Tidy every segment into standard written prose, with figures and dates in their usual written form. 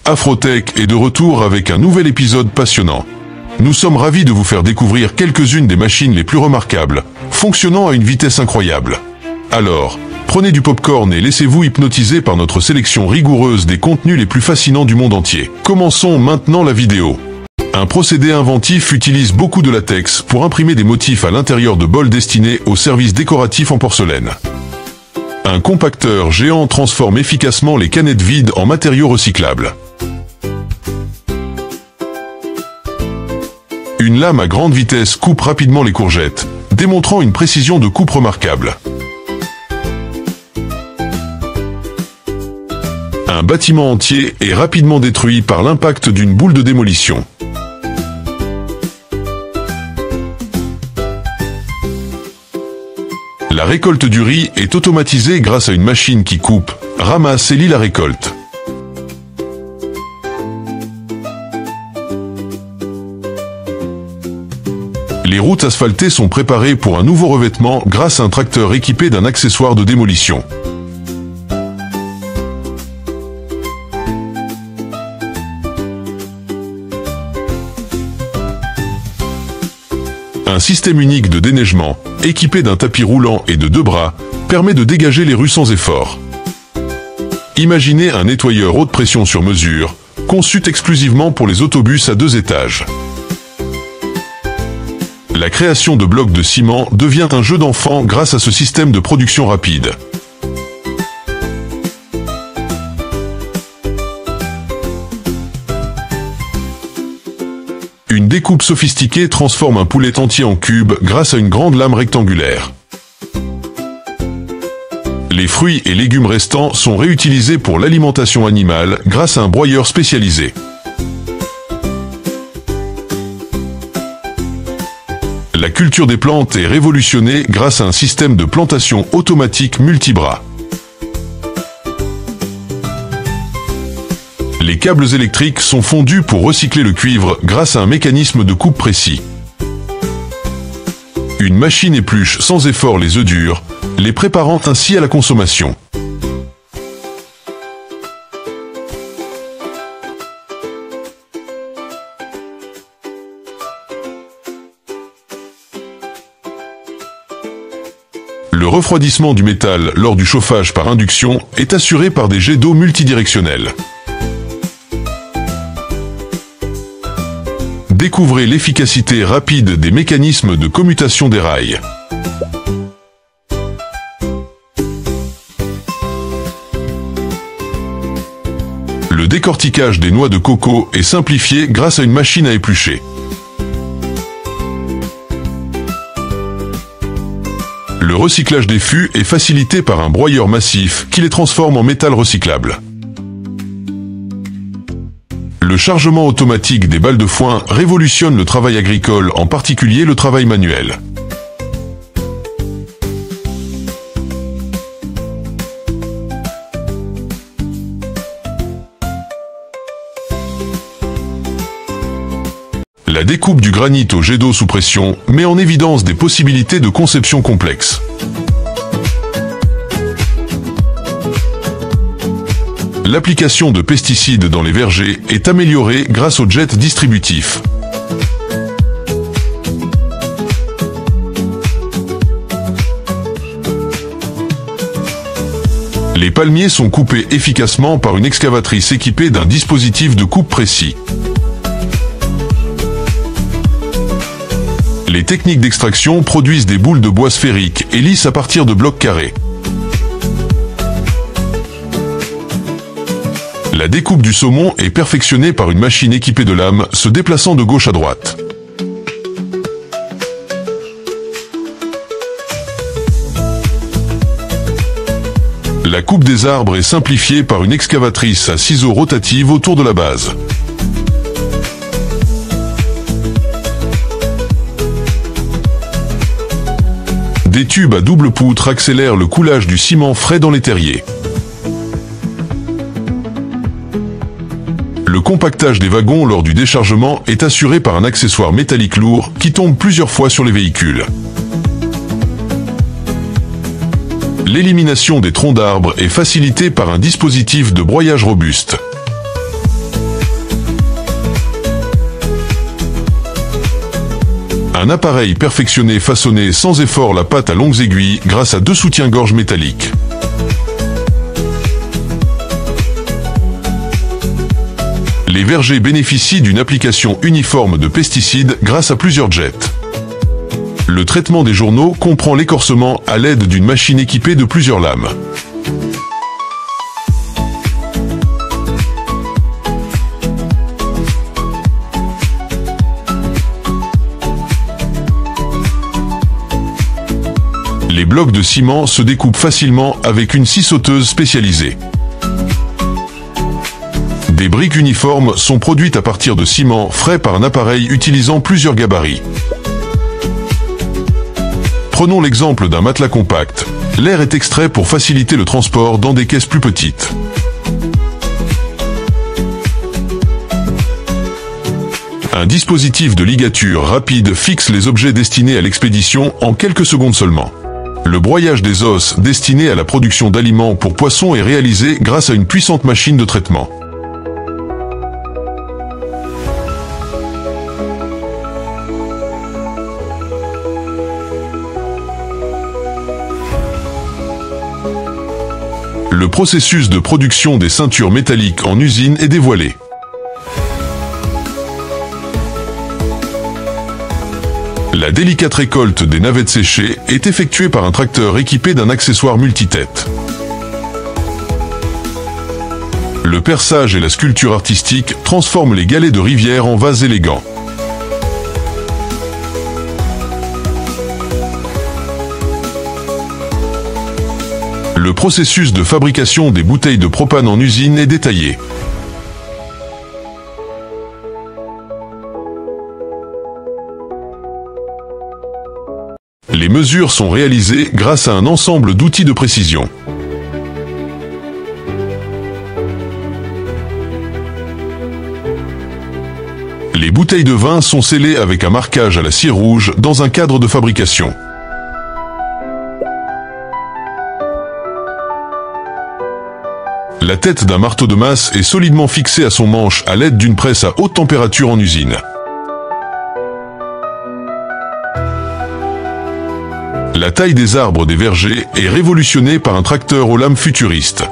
Afrotech est de retour avec un nouvel épisode passionnant. Nous sommes ravis de vous faire découvrir quelques-unes des machines les plus remarquables, fonctionnant à une vitesse incroyable. Alors, prenez du popcorn et laissez-vous hypnotiser par notre sélection rigoureuse des contenus les plus fascinants du monde entier. Commençons maintenant la vidéo. Un procédé inventif utilise beaucoup de latex pour imprimer des motifs à l'intérieur de bols destinés aux services décoratifs en porcelaine. Un compacteur géant transforme efficacement les canettes vides en matériaux recyclables. Une lame à grande vitesse coupe rapidement les courgettes, démontrant une précision de coupe remarquable. Un bâtiment entier est rapidement détruit par l'impact d'une boule de démolition. La récolte du riz est automatisée grâce à une machine qui coupe, ramasse et lie la récolte. Les routes asphaltées sont préparées pour un nouveau revêtement grâce à un tracteur équipé d'un accessoire de démolition. Un système unique de déneigement, équipé d'un tapis roulant et de 2 bras, permet de dégager les rues sans effort. Imaginez un nettoyeur haute pression sur mesure, conçu exclusivement pour les autobus à 2 étages. La création de blocs de ciment devient un jeu d'enfant grâce à ce système de production rapide. Une découpe sophistiquée transforme un poulet entier en cubes grâce à une grande lame rectangulaire. Les fruits et légumes restants sont réutilisés pour l'alimentation animale grâce à un broyeur spécialisé. La culture des plantes est révolutionnée grâce à un système de plantation automatique multibras. Les câbles électriques sont fondus pour recycler le cuivre grâce à un mécanisme de coupe précis. Une machine épluche sans effort les œufs durs, les préparant ainsi à la consommation. Le refroidissement du métal lors du chauffage par induction est assuré par des jets d'eau multidirectionnels. Découvrez l'efficacité rapide des mécanismes de commutation des rails. Le décortiquage des noix de coco est simplifié grâce à une machine à éplucher. Le recyclage des fûts est facilité par un broyeur massif qui les transforme en métal recyclable. Le chargement automatique des balles de foin révolutionne le travail agricole, en particulier le travail manuel. La découpe du granit au jet d'eau sous pression met en évidence des possibilités de conception complexes. L'application de pesticides dans les vergers est améliorée grâce au jet distributif. Les palmiers sont coupés efficacement par une excavatrice équipée d'un dispositif de coupe précis. Les techniques d'extraction produisent des boules de bois sphériques et lisses à partir de blocs carrés. La découpe du saumon est perfectionnée par une machine équipée de lames se déplaçant de gauche à droite. La coupe des arbres est simplifiée par une excavatrice à ciseaux rotative autour de la base. Des tubes à double poutre accélèrent le coulage du ciment frais dans les terriers. Le compactage des wagons lors du déchargement est assuré par un accessoire métallique lourd qui tombe plusieurs fois sur les véhicules. L'élimination des troncs d'arbres est facilitée par un dispositif de broyage robuste. Un appareil perfectionné façonnait sans effort la pâte à longues aiguilles grâce à 2 soutiens-gorge métalliques. Les vergers bénéficient d'une application uniforme de pesticides grâce à plusieurs jets. Le traitement des journaux comprend l'écorcement à l'aide d'une machine équipée de plusieurs lames. Les blocs de ciment se découpent facilement avec une scie sauteuse spécialisée. Des briques uniformes sont produites à partir de ciment frais par un appareil utilisant plusieurs gabarits. Prenons l'exemple d'un matelas compact. L'air est extrait pour faciliter le transport dans des caisses plus petites. Un dispositif de ligature rapide fixe les objets destinés à l'expédition en quelques secondes seulement. Le broyage des os destinés à la production d'aliments pour poissons est réalisé grâce à une puissante machine de traitement. Le processus de production des ceintures métalliques en usine est dévoilé. La délicate récolte des navettes séchées est effectuée par un tracteur équipé d'un accessoire multitête. Le perçage et la sculpture artistique transforment les galets de rivière en vases élégants. Le processus de fabrication des bouteilles de propane en usine est détaillé. Les mesures sont réalisées grâce à un ensemble d'outils de précision. Les bouteilles de vin sont scellées avec un marquage à la cire rouge dans un cadre de fabrication. La tête d'un marteau de masse est solidement fixée à son manche à l'aide d'une presse à haute température en usine. La taille des arbres des vergers est révolutionnée par un tracteur aux lames futuristes.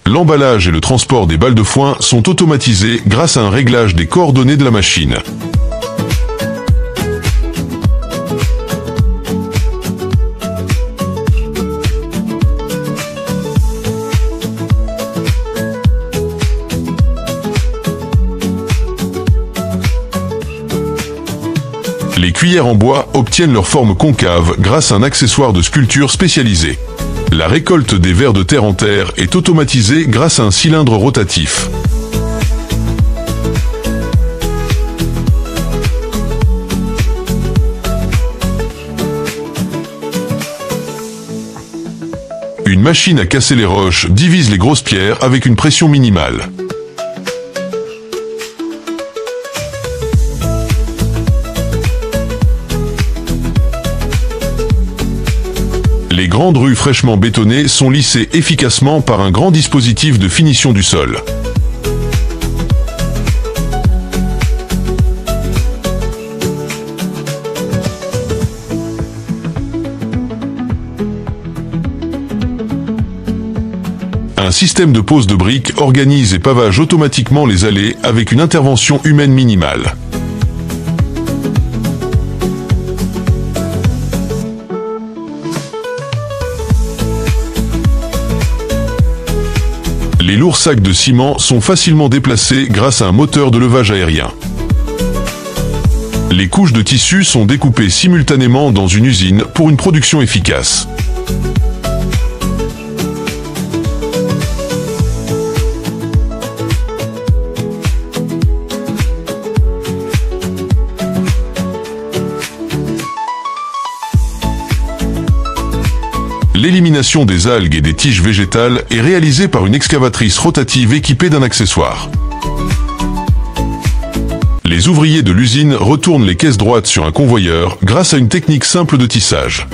L'emballage et le transport des balles de foin sont automatisés grâce à un réglage des coordonnées de la machine. Les cuillères en bois obtiennent leur forme concave grâce à un accessoire de sculpture spécialisé. La récolte des vers de terre en terre est automatisée grâce à un cylindre rotatif. Une machine à casser les roches divise les grosses pierres avec une pression minimale. Les grandes rues fraîchement bétonnées sont lissées efficacement par un grand dispositif de finition du sol. Un système de pose de briques organise et pavage automatiquement les allées avec une intervention humaine minimale. Les lourds sacs de ciment sont facilement déplacés grâce à un moteur de levage aérien. Les couches de tissu sont découpées simultanément dans une usine pour une production efficace. L'élimination des algues et des tiges végétales est réalisée par une excavatrice rotative équipée d'un accessoire. Les ouvriers de l'usine retournent les caisses droites sur un convoyeur grâce à une technique simple de tissage.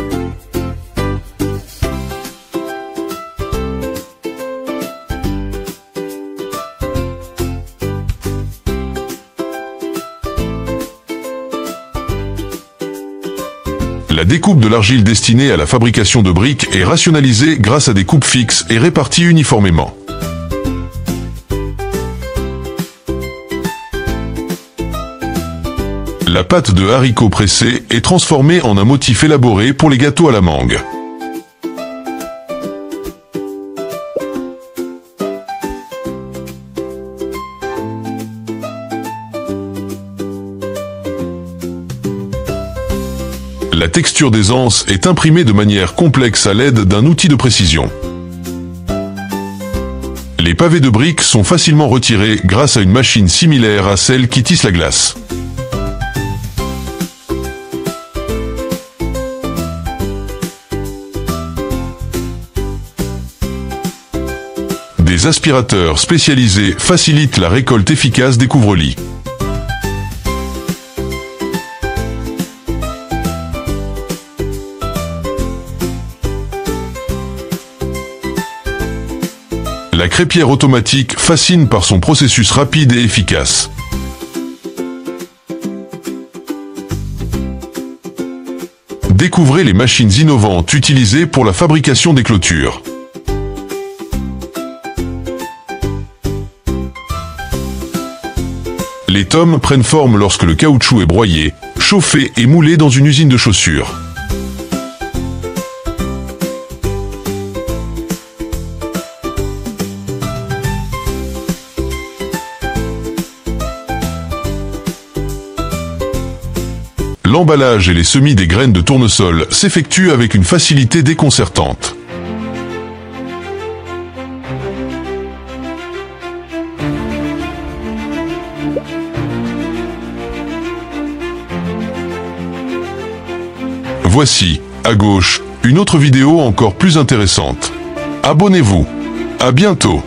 La découpe de l'argile destinée à la fabrication de briques est rationalisée grâce à des coupes fixes et réparties uniformément. La pâte de haricots pressés est transformée en un motif élaboré pour les gâteaux à la mangue. La texture des anses est imprimée de manière complexe à l'aide d'un outil de précision. Les pavés de briques sont facilement retirés grâce à une machine similaire à celle qui tisse la glace. Des aspirateurs spécialisés facilitent la récolte efficace des couvre-lits. La crêpière automatique fascine par son processus rapide et efficace. Découvrez les machines innovantes utilisées pour la fabrication des clôtures. Les tomes prennent forme lorsque le caoutchouc est broyé, chauffé et moulé dans une usine de chaussures. L'emballage et les semis des graines de tournesol s'effectuent avec une facilité déconcertante. Voici, à gauche, une autre vidéo encore plus intéressante. Abonnez-vous. À bientôt.